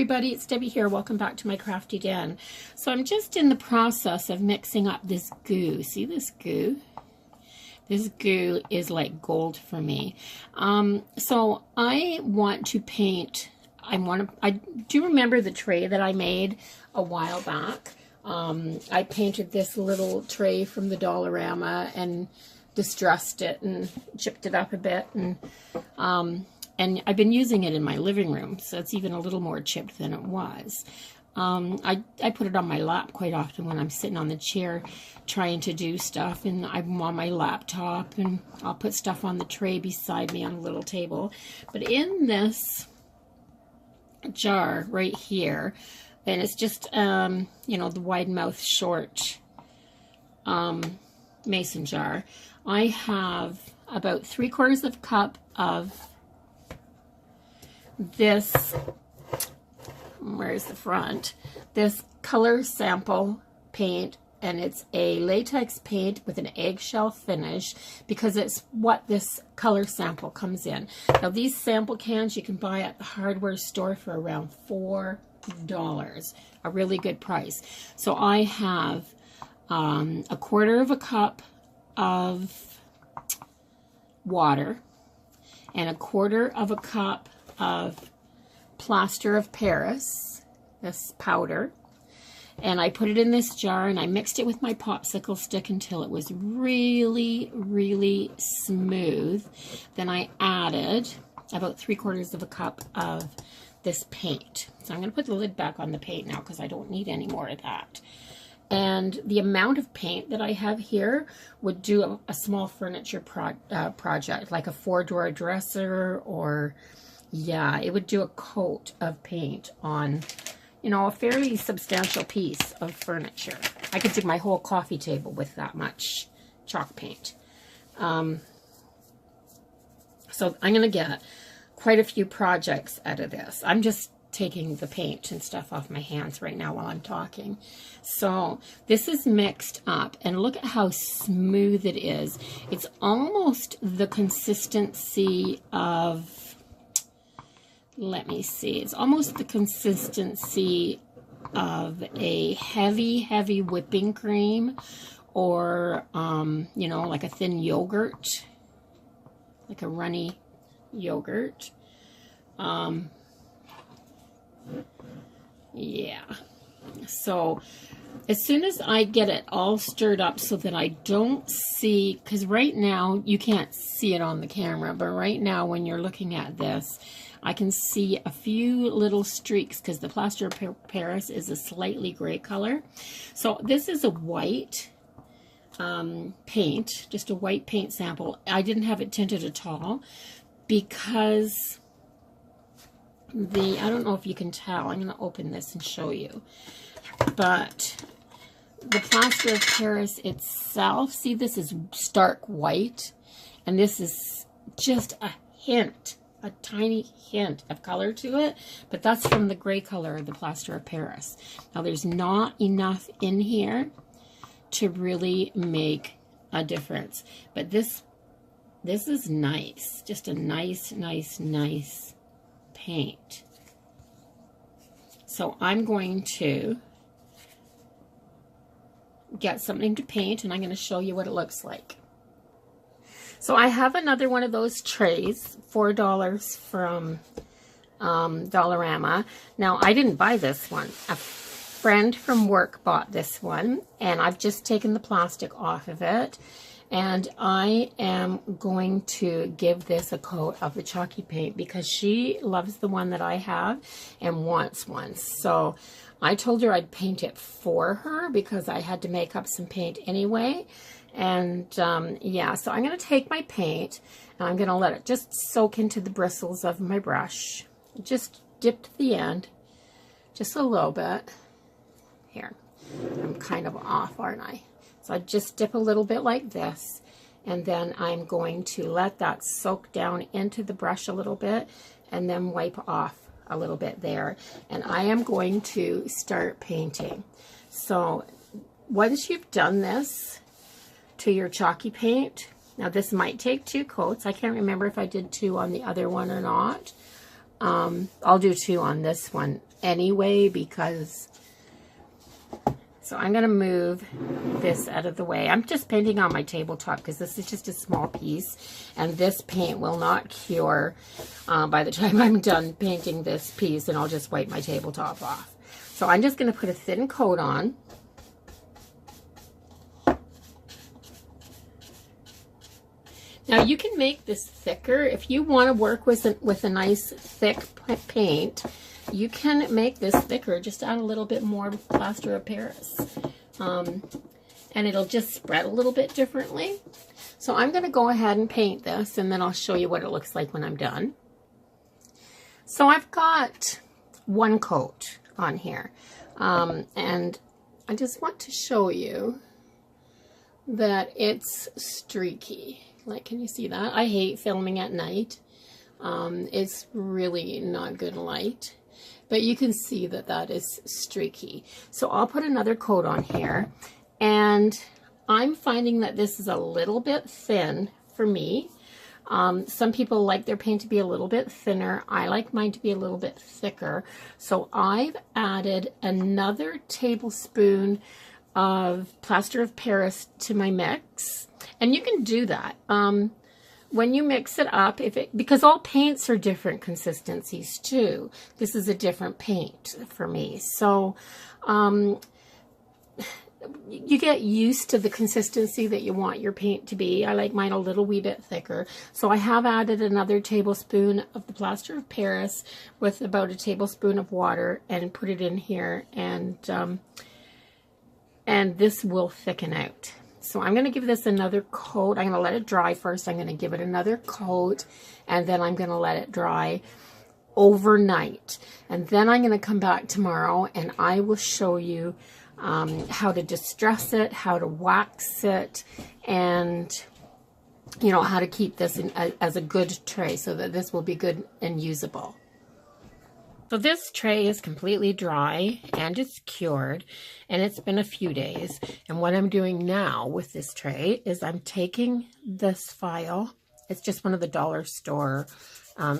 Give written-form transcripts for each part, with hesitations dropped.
everybody, it's Debbie here. Welcome back to my crafty den. So I'm just in the process of mixing up this goo. See this goo? This goo is like gold for me. So I want to paint. I do remember the tray that I made a while back. I painted this little tray from the Dollarama and distressed it and chipped it up a bit, and I've been using it in my living room, so it's even a little more chipped than it was. I put it on my lap quite often when I'm sitting on the chair trying to do stuff, and I'm on my laptop, and I'll put stuff on the tray beside me on a little table. But in this jar right here, and it's just, you know, the wide mouth short mason jar, I have about 3/4 of a cup of this, where's the front, this color sample paint, and it's a latex paint with an eggshell finish because it's what this color sample comes in. Now these sample cans you can buy at the hardware store for around $4, a really good price. So I have a 1/4 of a cup of water and a 1/4 of a cup of Plaster of Paris, this powder, and I put it in this jar and I mixed it with my popsicle stick until it was really, really smooth. Then I added about 3/4 of a cup of this paint. So I'm going to put the lid back on the paint now because I don't need any more of that. And the amount of paint that I have here would do a small furniture project, like a 4-drawer dresser, or yeah, it would do a coat of paint on, you know, a fairly substantial piece of furniture. I could do my whole coffee table with that much chalk paint. So I'm going to get quite a few projects out of this. I'm just taking the paint and stuff off my hands right now while I'm talking. So this is mixed up, and look at how smooth it is. It's almost the consistency of, let me see, it's almost the consistency of a heavy whipping cream, or you know, like a thin yogurt, like a runny yogurt. Yeah, so as soon as I get it all stirred up so that I don't see, because right now you can't see it on the camera, but right now when you're looking at this, I can see a few little streaks because the Plaster of Paris is a slightly gray color. So this is a white paint, just a white paint sample. I didn't have it tinted at all because I don't know if you can tell, I'm going to open this and show you, but the Plaster of Paris itself, see, this is stark white, and this is just a hint, a tiny hint of color to it, but that's from the gray color of the Plaster of Paris. Now there's not enough in here to really make a difference, but this is nice, just a nice paint. So I'm going to get something to paint, and I'm going to show you what it looks like. So I have another one of those trays, $4 from Dollarama. Now I didn't buy this one. A friend from work bought this one, and I've just taken the plastic off of it. And I am going to give this a coat of the Chalky Paint because she loves the one that I have and wants one. So I told her I'd paint it for her because I had to make up some paint anyway. And yeah, so I'm going to take my paint and I'm going to let it just soak into the bristles of my brush. Just dip to the end, just a little bit. Here, I'm kind of off, aren't I? So I just dip a little bit like this, and then I'm going to let that soak down into the brush a little bit, and then wipe off a little bit there. And I am going to start painting. So once you've done this to your Chalky Paint, now this might take 2 coats. I can't remember if I did 2 on the other one or not, I'll do 2 on this one anyway, because, so I'm going to move this out of the way. I'm just painting on my tabletop because this is just a small piece, and this paint will not cure by the time I'm done painting this piece, and I'll just wipe my tabletop off. So I'm just going to put a thin coat on. Now you can make this thicker. If you want to work with a nice thick paint, you can make this thicker. Just add a little bit more Plaster of Paris. And it'll just spread a little bit differently. So I'm going to go ahead and paint this, and then I'll show you what it looks like when I'm done. So I've got 1 coat on here. And I just want to show you that it's streaky. Like, can you see that? I hate filming at night. It's really not good light. But you can see that that is streaky. So I'll put another coat on here. And I'm finding that this is a little bit thin for me. Some people like their paint to be a little bit thinner. I like mine to be a little bit thicker. So I've added another tablespoon of Plaster of Paris to my mix. And you can do that. When you mix it up, because all paints are different consistencies too. This is a different paint for me. So you get used to the consistency that you want your paint to be. I like mine a little wee bit thicker. So I have added another tablespoon of the Plaster of Paris with about a tablespoon of water and put it in here, and this will thicken out. So I'm going to give this another coat. I'm going to let it dry first. I'm going to give it another coat, and then I'm going to let it dry overnight. And then I'm going to come back tomorrow, and I will show you how to distress it, how to wax it, and you know, how to keep this in, as a good tray so that this will be good and usable. So this tray is completely dry and it's cured, and it's been a few days. And what I'm doing now with this tray is I'm taking this file. It's just one of the dollar store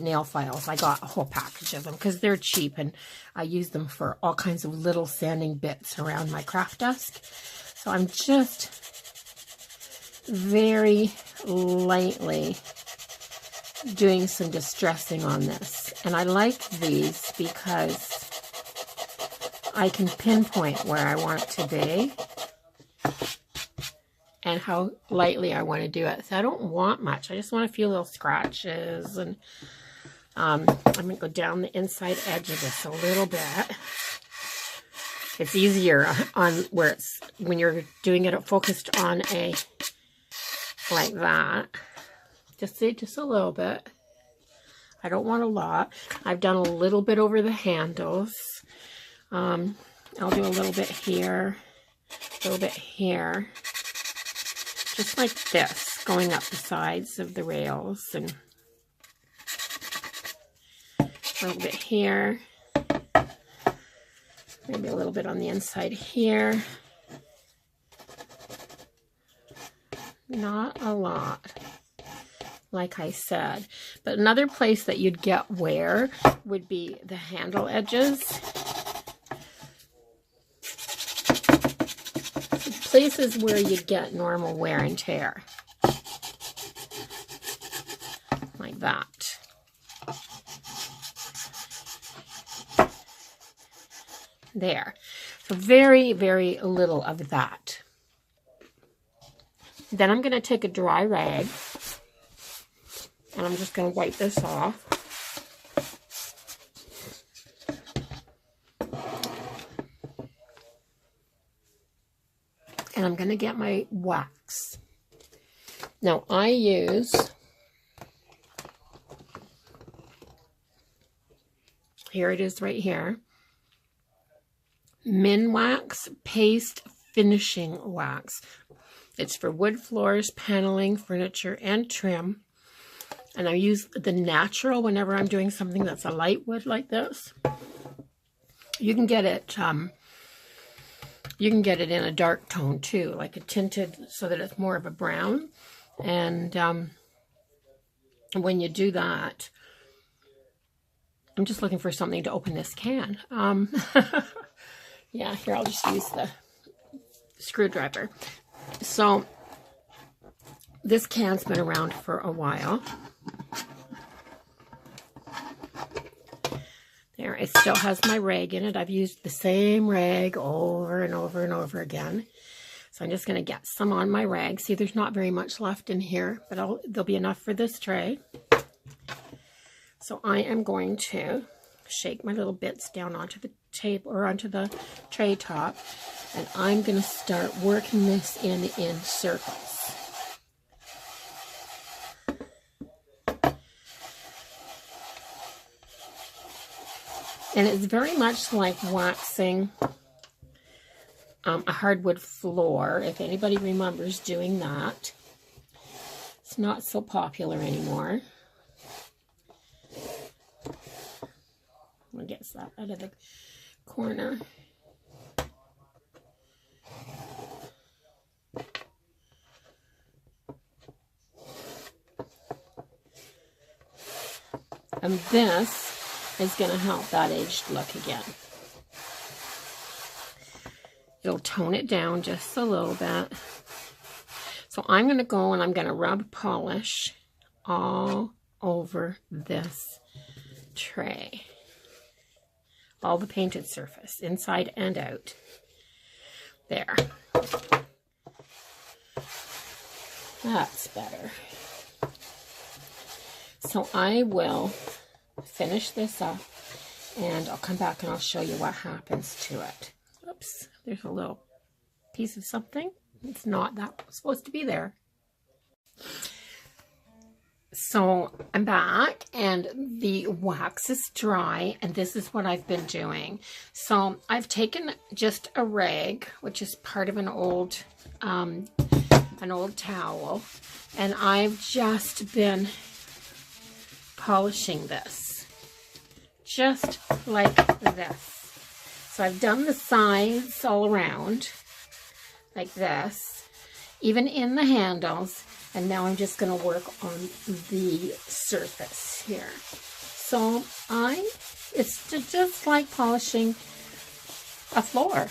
nail files. I got a whole package of them because they're cheap, and I use them for all kinds of little sanding bits around my craft desk. So I'm just very lightly doing some distressing on this. And I like these because I can pinpoint where I want it to be and how lightly I want to do it. So I don't want much. I just want a few little scratches, and I'm going to go down the inside edge of this a little bit. It's easier on where it's, when you're doing it focused on a, like that. Just a little bit. I don't want a lot. I've done a little bit over the handles. I'll do a little bit here, a little bit here. Just like this, going up the sides of the rails, and a little bit here. Maybe a little bit on the inside here. Not a lot, like I said. But another place that you'd get wear would be the handle edges. Places where you get normal wear and tear. Like that. There. So very, very little of that. Then I'm going to take a dry rag, and I'm just going to wipe this off. And I'm going to get my wax. Now I use, here it is right here, Minwax Paste Finishing Wax. It's for wood floors, paneling, furniture, and trim. And I use the natural whenever I'm doing something that's a light wood like this. You can get it in a dark tone too, like a tinted, so that it's more of a brown. And when you do that, I'm just looking for something to open this can. Yeah, here, I'll just use the screwdriver. So this can's been around for a while. There, it still has my rag in it. I've used the same rag over and over and over again. So I'm just going to get some on my rag. See, there's not very much left in here, but there'll be enough for this tray. So I am going to shake my little bits down onto the table or onto the tray top, and I'm going to start working this in circles. And it's very much like waxing a hardwood floor, if anybody remembers doing that. It's not so popular anymore. I'll get that out of the corner. And this is going to help that aged look again. It'll tone it down just a little bit. So I'm going to go and I'm going to rub polish all over this tray. All the painted surface, inside and out. There. That's better. So I will finish this up, and I'll come back and I'll show you what happens to it. Oops, there's a little piece of something. It's not that supposed to be there. So I'm back, and the wax is dry, and this is what I've been doing. So I've taken just a rag, which is part of an old towel, and I've just been polishing this, just like this. So I've done the sides all around, like this, even in the handles, and now I'm just going to work on the surface here. So it's just like polishing a floor.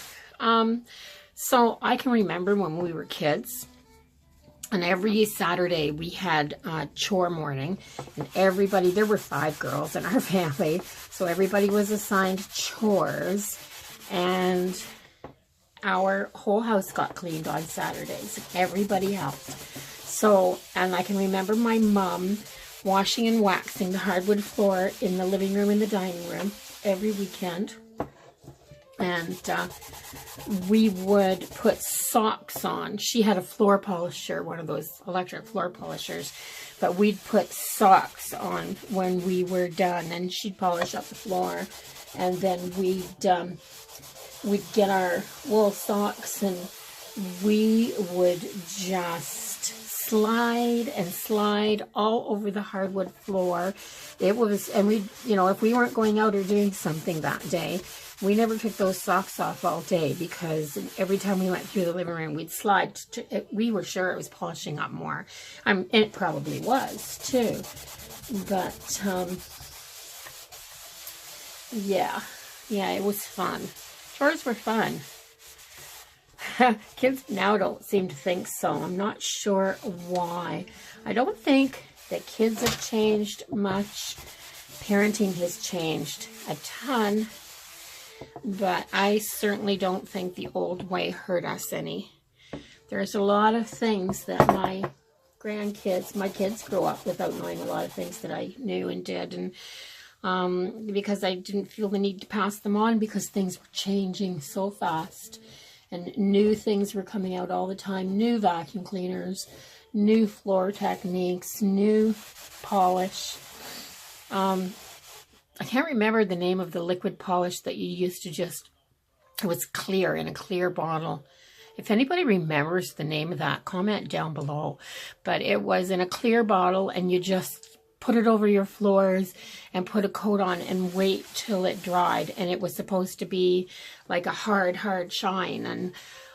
So I can remember when we were kids, and every Saturday we had chore morning, and everybody, there were 5 girls in our family, so everybody was assigned chores, and our whole house got cleaned on Saturdays. Everybody helped. So, and I can remember my mom washing and waxing the hardwood floor in the living room and the dining room every weekend. And we would put socks on. She had a floor polisher, one of those electric floor polishers, but we'd put socks on when we were done, and she'd polish up the floor, and then we'd get our wool socks, and we would just slide and slide all over the hardwood floor. It was, and we, you know, if we weren't going out or doing something that day, we never took those socks off all day, because every time we went through the living room, we'd slide. We were sure it was polishing up more. It probably was too. But yeah, it was fun. Chores were fun. Kids now don't seem to think so. I'm not sure why. I don't think that kids have changed much. Parenting has changed a ton. But I certainly don't think the old way hurt us any. There's a lot of things that my kids grew up without knowing a lot of things that I knew and did. And because I didn't feel the need to pass them on, because things were changing so fast. And new things were coming out all the time. New vacuum cleaners, new floor techniques, new polish. I can't remember the name of the liquid polish that you used to just, it was clear, in a clear bottle. If anybody remembers the name of that, comment down below. But it was in a clear bottle, and you just put it over your floors and put a coat on and wait till it dried. And it was supposed to be like a hard shine. And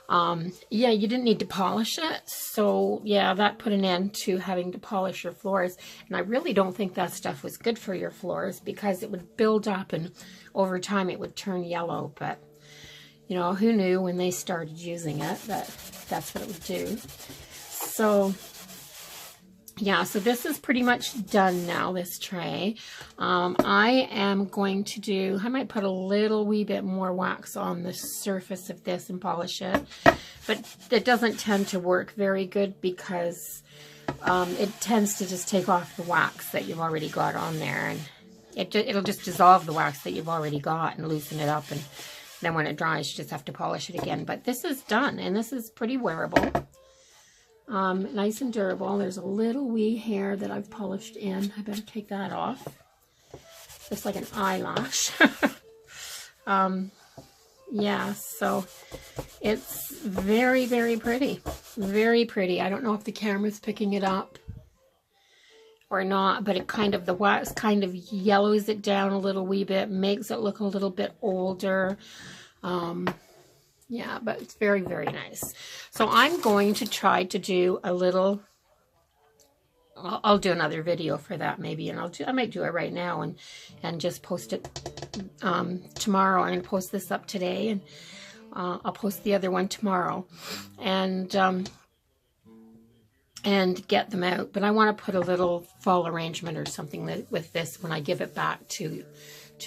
Yeah, you didn't need to polish it. So yeah, that put an end to having to polish your floors. And I really don't think that stuff was good for your floors because it would build up and over time it would turn yellow. But you know, who knew when they started using it that that's what it would do. So yeah, so this is pretty much done now, this tray. I am going to do, I might put a little wee bit more wax on the surface of this and polish it. But it doesn't tend to work very good because it tends to just take off the wax that you've already got on there. And it'll just dissolve the wax that you've already got and loosen it up. And then when it dries, you just have to polish it again. But this is done, and this is pretty wearable. Nice and durable. There's a little wee hair that I've polished in. I better take that off. Just like an eyelash. Yeah, so it's very, very pretty. Very pretty. I don't know if the camera's picking it up or not, but it kind of, the wax kind of yellows it down a little wee bit, makes it look a little bit older. Yeah, but it's very, very nice. So I'm going to try to do a little, I'll do another video for that maybe, and I might do it right now and just post it tomorrow. I'm going to post this up today, and I'll post the other one tomorrow, and get them out. But I want to put a little fall arrangement or something with this when I give it back to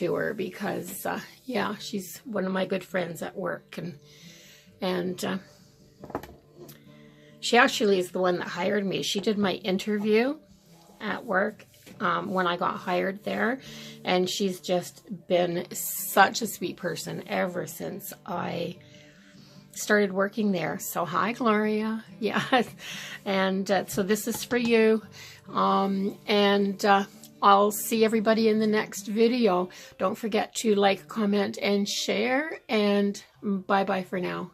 her, because yeah, she's one of my good friends at work, and she actually is the one that hired me. She did my interview at work when I got hired there, and she's just been such a sweet person ever since I started working there. So hi, Gloria. Yeah. And so this is for you, and I'll see everybody in the next video. Don't forget to like, comment, and share, and bye-bye for now.